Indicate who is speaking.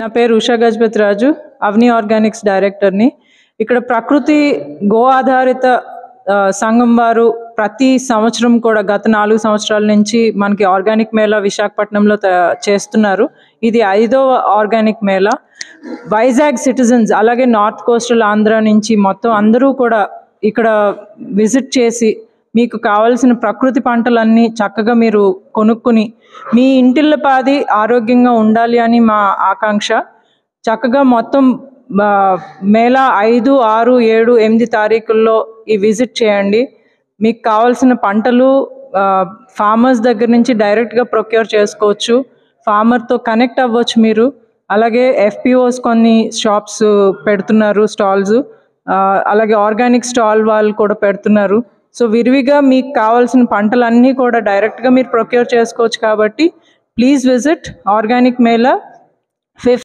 Speaker 1: నా పేరు ఉషా గజపతి రాజు, అవని ఆర్గానిక్స్ డైరెక్టర్ని. ఇక్కడ ప్రకృతి గో ఆధారిత సంఘం వారు ప్రతి సంవత్సరం కూడా గత 4 సంవత్సరాల నుంచి మనకి ఆర్గానిక్ మేళా విశాఖపట్నంలో చేస్తున్నారు. ఇది 5వ ఆర్గానిక్ మేళా. వైజాగ్ సిటిజన్స్ అలాగే నార్త్ కోస్టల్ ఆంధ్ర నుంచి మొత్తం అందరూ కూడా ఇక్కడ విజిట్ చేసి మీకు కావాల్సిన ప్రకృతి పంటలన్నీ చక్కగా మీరు కొనుక్కుని మీ ఇంటిల్లపాది ఆరోగ్యంగా ఉండాలి అని మా ఆకాంక్ష. చక్కగా మొత్తం మేళా 5, 6, 7, 8 తారీఖుల్లో ఈ విజిట్ చేయండి. మీకు కావాల్సిన పంటలు ఫార్మర్స్ దగ్గర నుంచి డైరెక్ట్గా ప్రొక్యూర్ చేసుకోవచ్చు, ఫార్మర్తో కనెక్ట్ అవ్వచ్చు మీరు. అలాగే FPOs కొన్ని షాప్స్ పెడుతున్నారు, స్టాల్స్, అలాగే ఆర్గానిక్ స్టాల్ వాళ్ళు కూడా పెడుతున్నారు. సో విరివిగా మీకు కావాల్సిన పంటలన్నీ కూడా డైరెక్ట్గా మీరు ప్రొక్యూర్ చేసుకోవచ్చు. కాబట్టి please visit organic Mela 5th